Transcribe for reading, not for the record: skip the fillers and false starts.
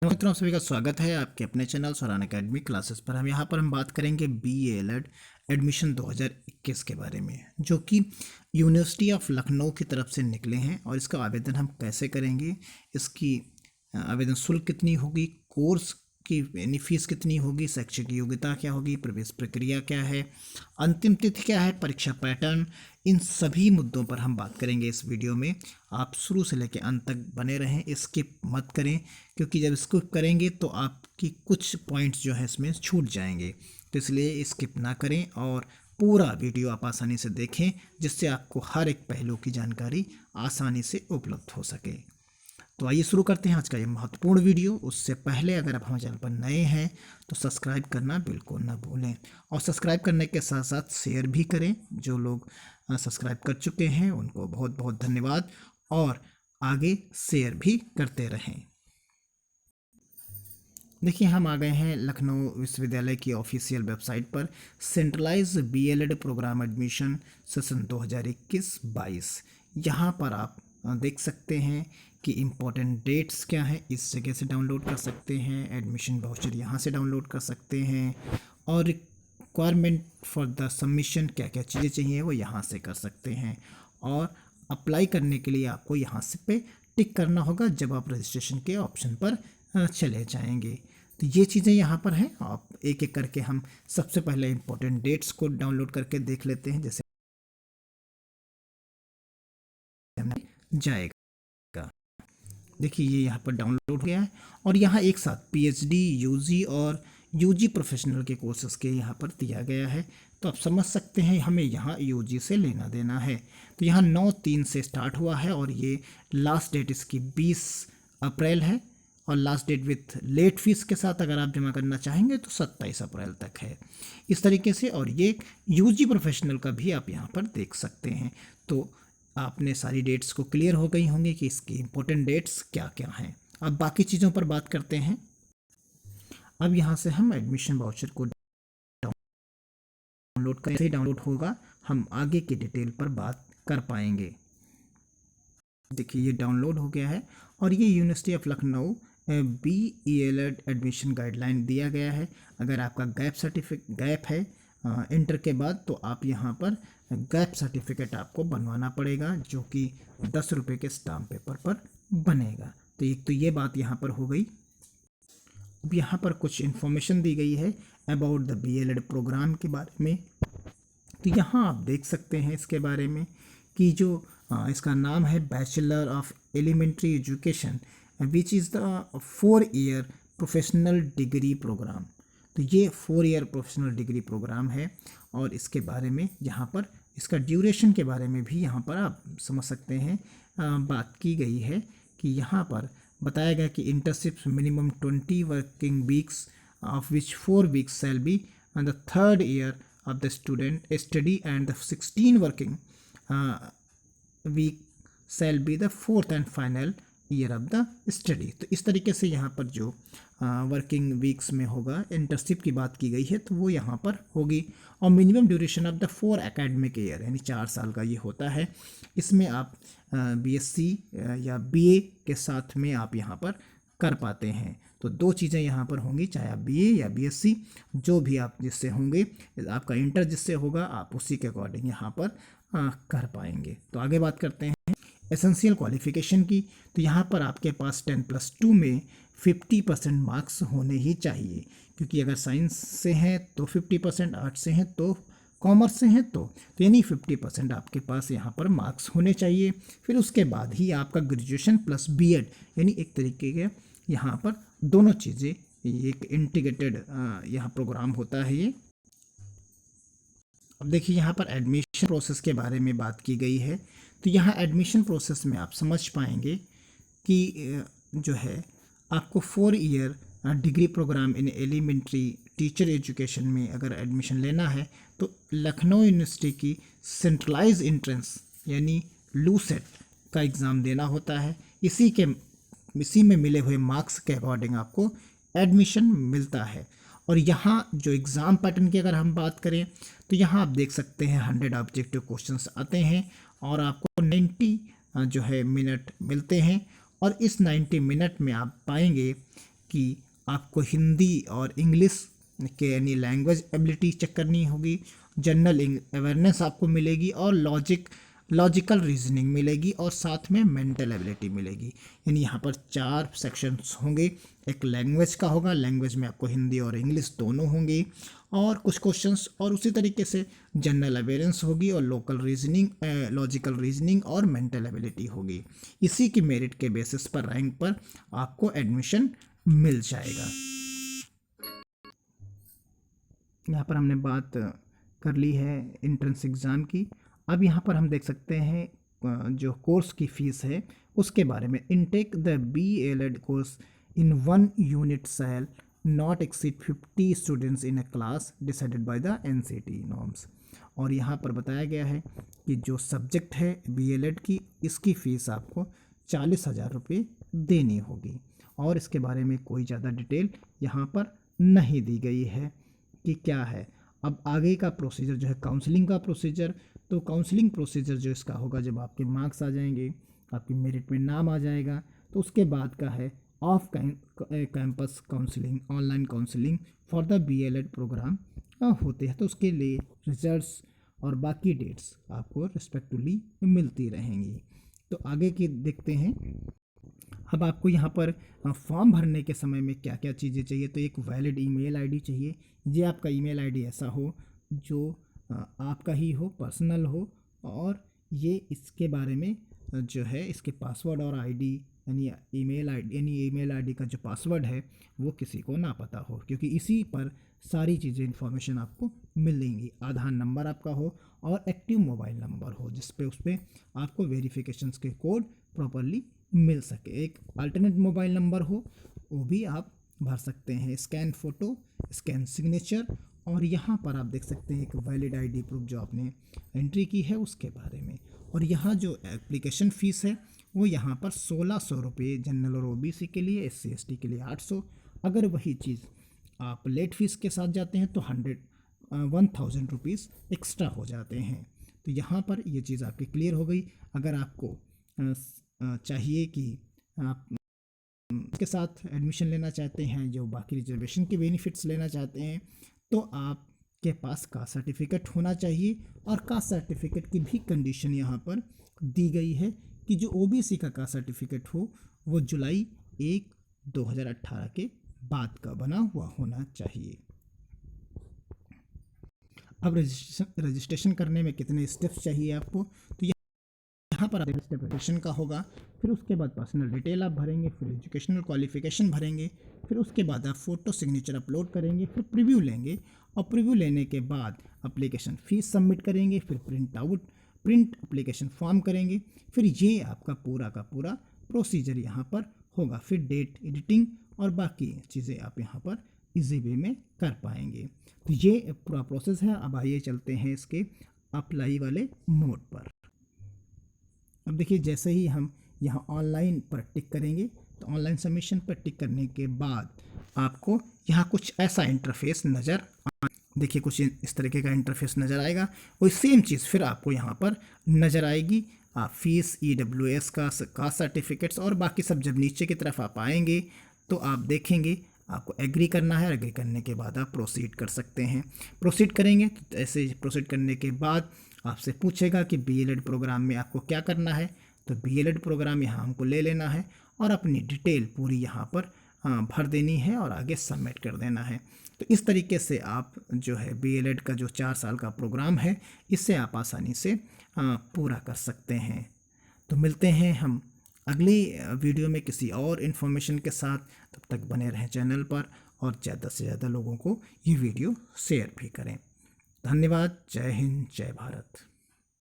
मित्रों, सभी का स्वागत है आपके अपने चैनल स्वरान एकेडमी क्लासेस पर। हम बात करेंगे BA-एड एडमिशन 2021 के बारे में, जो कि यूनिवर्सिटी ऑफ लखनऊ की तरफ से निकले हैं। और इसका आवेदन हम कैसे करेंगे, इसकी आवेदन शुल्क कितनी होगी, कोर्स की यानी फीस कितनी होगी, शैक्षिक योग्यता क्या होगी, प्रवेश प्रक्रिया क्या है, अंतिम तिथि क्या है, परीक्षा पैटर्न, इन सभी मुद्दों पर हम बात करेंगे इस वीडियो में। आप शुरू से लेकर अंत तक बने रहें, स्किप मत करें, क्योंकि जब स्किप करेंगे तो आपकी कुछ पॉइंट्स जो है इसमें छूट जाएंगे। तो इसलिए स्किप ना करें और पूरा वीडियो आप आसानी से देखें, जिससे आपको हर एक पहलू की जानकारी आसानी से उपलब्ध हो सके। तो आइए शुरू करते हैं आज का ये महत्वपूर्ण वीडियो। उससे पहले अगर आप हमारे चैनल पर नए हैं तो सब्सक्राइब करना बिल्कुल ना भूलें, और सब्सक्राइब करने के साथ साथ शेयर भी करें। जो लोग सब्सक्राइब कर चुके हैं उनको बहुत बहुत धन्यवाद, और आगे शेयर भी करते रहें। देखिए, हम आ गए हैं लखनऊ विश्वविद्यालय की ऑफिशियल वेबसाइट पर। सेंट्रलाइज BA-एड प्रोग्राम एडमिशन सेशन 2021-22, यहाँ पर आप देख सकते हैं कि इम्पोर्टेंट डेट्स क्या हैं, इस जगह से डाउनलोड कर सकते हैं। एडमिशन वाउचर यहाँ से डाउनलोड कर सकते हैं, और रिक्वायरमेंट फॉर द सबमिशन क्या क्या चीज़ें चाहिए वो यहाँ से कर सकते हैं। और अप्लाई करने के लिए आपको यहाँ से पे टिक करना होगा जब आप रजिस्ट्रेशन के ऑप्शन पर चले जाएंगे। तो ये चीज़ें यहाँ पर हैं। आप एक एक करके हम सबसे पहले इम्पोर्टेंट डेट्स को डाउनलोड करके देख लेते हैं, जैसे जाएगा। देखिए, ये यहाँ पर डाउनलोड हो गया है, और यहाँ एक साथ PhD, UG और UG प्रोफेशनल के कोर्सेज के यहाँ पर दिया गया है। तो आप समझ सकते हैं हमें यहाँ UG से लेना देना है। तो यहाँ 9/3 से स्टार्ट हुआ है, और ये लास्ट डेट इसकी 20 अप्रैल है, और last date with late fees के साथ अगर आप जमा करना चाहेंगे तो 27 अप्रैल तक है, इस तरीके से। और ये UG प्रोफेशनल का भी आप यहाँ पर देख सकते हैं। तो आपने सारी डेट्स को क्लियर हो गई होंगी कि इसकी इंपॉर्टेंट डेट्स क्या क्या हैं। अब बाकी चीज़ों पर बात करते हैं। अब यहाँ से हम एडमिशन वाउचर को डाउनलोड करें, ही डाउनलोड होगा, हम आगे की डिटेल पर बात कर पाएंगे। देखिए, ये डाउनलोड हो गया है, और ये यूनिवर्सिटी ऑफ लखनऊ BA-एड एडमिशन गाइडलाइन दिया गया है। अगर आपका गैप है इंटर के बाद, तो आप यहाँ पर गैप सर्टिफिकेट आपको बनवाना पड़ेगा, जो कि 10 रुपये के स्टाम्प पेपर पर बनेगा। तो एक तो ये बात यहाँ पर हो गई। अब यहाँ पर कुछ इन्फॉर्मेशन दी गई है अबाउट द BA-एड प्रोग्राम के बारे में। तो यहाँ आप देख सकते हैं इसके बारे में कि जो इसका नाम है bachelor of elementary education, which is the four year professional degree programme. तो ये 4-ईयर प्रोफेशनल डिग्री प्रोग्राम है, और इसके बारे में यहाँ पर इसका ड्यूरेशन के बारे में भी यहाँ पर आप समझ सकते हैं बात की गई है। कि यहाँ पर बताया गया कि internship minimum 20 working weeks, of which 4 weeks shall be the 3rd year of the student study, and the 16 working week shall be the 4th and final year of the study। तो इस तरीके से यहाँ पर जो वर्किंग वीक्स में होगा, internship की बात की गई है, तो वो यहाँ पर होगी। और minimum duration of the 4 academic year, यानी 4 साल का ये होता है। इसमें आप BSc या BA के साथ में आप यहाँ पर कर पाते हैं। तो 2 चीज़ें यहाँ पर होंगी, चाहे आप BA या BSc जो भी आप जिससे होंगे, आपका इंटर जिससे होगा आप उसी के अकॉर्डिंग यहाँ पर कर पाएंगे। तो आगे बात करते हैं एसेंशियल क्वालिफिकेशन की। तो यहाँ पर आपके पास 10+2 में 50% मार्क्स होने ही चाहिए, क्योंकि अगर साइंस से हैं तो 50%, आर्ट्स से हैं तो, कॉमर्स से हैं तो यानी 50% आपके पास यहाँ पर मार्क्स होने चाहिए। फिर उसके बाद ही आपका ग्रेजुएशन प्लस B.Ed, यानी एक तरीके के यहाँ पर दोनों चीज़ें, एक इंटीग्रेटेड यहाँ प्रोग्राम होता है ये। अब देखिए, यहाँ पर एडमिशन प्रोसेस के बारे में बात की गई है। तो यहाँ एडमिशन प्रोसेस में आप समझ पाएंगे कि जो है आपको four year degree programme in elementary teacher education में अगर एडमिशन लेना है, तो लखनऊ यूनिवर्सिटी की सेंट्रलाइज एंट्रेंस यानी लूसेट का एग्ज़ाम देना होता है। इसी में मिले हुए मार्क्स के अकॉर्डिंग आपको एडमिशन मिलता है। और यहाँ जो एग्ज़ाम पैटर्न की अगर हम बात करें, तो यहाँ आप देख सकते हैं 100 ऑब्जेक्टिव क्वेश्चंस आते हैं, और आपको 90 जो है मिनट मिलते हैं। और इस 90 मिनट में आप पाएंगे कि आपको हिंदी और इंग्लिश के यानी लैंग्वेज एबिलिटी चेक करनी होगी, जनरल अवेयरनेस आपको मिलेगी और लॉजिकल रीजनिंग मिलेगी और साथ में मेंटल एबिलिटी मिलेगी। यानी यहाँ पर 4 सेक्शंस होंगे। एक लैंग्वेज का होगा, लैंग्वेज में आपको हिंदी और इंग्लिश दोनों होंगी और कुछ क्वेश्चंस, और उसी तरीके से जनरल अवेयरनेस होगी और लोकल रीजनिंग, लॉजिकल रीजनिंग और मेंटल एबिलिटी होगी। इसी की मेरिट के बेसिस पर, रैंक पर आपको एडमिशन मिल जाएगा। यहाँ पर हमने बात कर ली है एंट्रेंस एग्ज़ाम की। अब यहाँ पर हम देख सकते हैं जो कोर्स की फ़ीस है उसके बारे में। Intake the BA-led course in 1 unit shall not exceed 50 students in a class decided by the NCT norms. और यहाँ पर बताया गया है कि जो सब्जेक्ट है BA-led की, इसकी फ़ीस आपको 40,000 रुपये देनी होगी। और इसके बारे में कोई ज़्यादा डिटेल यहाँ पर नहीं दी गई है कि क्या है। अब आगे का प्रोसीजर जो है काउंसलिंग का प्रोसीजर, तो काउंसलिंग प्रोसीजर जो इसका होगा, जब आपके मार्क्स आ जाएंगे, आपकी मेरिट में नाम आ जाएगा, तो उसके बाद का है off campus counselling, online counselling for the BA-led programme होते हैं। तो उसके लिए रिजल्ट्स और बाकी डेट्स आपको रिस्पेक्टिवली मिलती रहेंगी। तो आगे की देखते हैं। अब आपको यहाँ पर फॉर्म भरने के समय में क्या क्या चीज़ें चाहिए। तो एक वैलिड ईमेल आईडी चाहिए। ये आपका ईमेल आईडी ऐसा हो जो आपका ही हो, पर्सनल हो, और ये इसके बारे में जो है इसके पासवर्ड और आईडी यानी ईमेल आईडी का जो पासवर्ड है वो किसी को ना पता हो, क्योंकि इसी पर सारी चीज़ें इन्फॉर्मेशन आपको मिलेंगी। आधार नंबर आपका हो और एक्टिव मोबाइल नंबर हो जिस पे उस पर आपको वेरिफिकेशंस के कोड प्रॉपरली मिल सके। एक अल्टरनेट मोबाइल नंबर हो वो भी आप भर सकते हैं। स्कैन फ़ोटो, स्कैन सिग्नेचर, और यहाँ पर आप देख सकते हैं एक वैलिड आईडी प्रूफ जो आपने एंट्री की है उसके बारे में। और यहाँ जो एप्लीकेशन फ़ीस है वो यहाँ पर 1600 रुपये जनरल और OBC के लिए, SC ST के लिए 800। अगर वही चीज़ आप लेट फीस के साथ जाते हैं तो 1000 रुपीज़ एक्स्ट्रा हो जाते हैं। तो यहाँ पर ये चीज़ आपकी क्लियर हो गई। अगर आपको चाहिए कि आप के साथ एडमिशन लेना चाहते हैं, जो बाकी रिजर्वेशन के बेनिफिट्स लेना चाहते हैं, तो आपके पास कास्ट सर्टिफिकेट होना चाहिए। और कास्ट सर्टिफिकेट की भी कंडीशन यहाँ पर दी गई है कि जो OBC का कास्ट सर्टिफिकेट हो वो जुलाई 1, 2018 के बाद का बना हुआ होना चाहिए। अब रजिस्ट्रेशन करने में कितने स्टेप्स चाहिए आपको, तो यहाँ पर रजिस्ट्रेशन का होगा, फिर उसके बाद पर्सनल डिटेल आप भरेंगे, फिर एजुकेशनल क्वालिफिकेशन भरेंगे, फिर उसके बाद आप फ़ोटो सिग्नेचर अपलोड करेंगे, फिर प्रीव्यू लेंगे, और प्रीव्यू लेने के बाद एप्लीकेशन फ़ीस सबमिट करेंगे, फिर प्रिंट एप्लीकेशन फॉर्म करेंगे। फिर ये आपका पूरा का पूरा प्रोसीजर यहाँ पर होगा। फिर डेट एडिटिंग और बाकी चीज़ें आप यहाँ पर इजी वे में कर पाएंगे। तो ये पूरा प्रोसेस है। अब आइए चलते हैं इसके अप्लाई वाले मोड पर। अब देखिए, जैसे ही हम यहाँ ऑनलाइन पर टिक करेंगे तो ऑनलाइन सबमिशन पर टिक करने के बाद आपको यहाँ कुछ ऐसा इंटरफेस नज़र देखिए, कुछ इस तरीके का इंटरफेस नज़र आएगा। वही सेम चीज़ फिर आपको यहाँ पर नज़र आएगी। आप फीस, EWS का कास्ट सर्टिफिकेट्स और बाकी सब जब नीचे की तरफ आप आएंगे तो आप देखेंगे आपको एग्री करना है। एग्री करने के बाद आप प्रोसीड कर सकते हैं। प्रोसीड करेंगे तो ऐसे प्रोसीड करने के बाद आपसे पूछेगा कि BA-led प्रोग्राम में आपको क्या करना है। तो BA-led प्रोग्राम यहाँ हमको ले लेना है और अपनी डिटेल पूरी यहाँ पर भर देनी है और आगे सबमिट कर देना है। तो इस तरीके से आप जो है BA-led का जो 4 साल का प्रोग्राम है इससे आप आसानी से पूरा कर सकते हैं। तो मिलते हैं हम अगली वीडियो में किसी और इन्फॉर्मेशन के साथ। तब तक बने रहें चैनल पर और ज़्यादा से ज़्यादा लोगों को ये वीडियो शेयर भी करें। धन्यवाद। जय हिंद, जय भारत।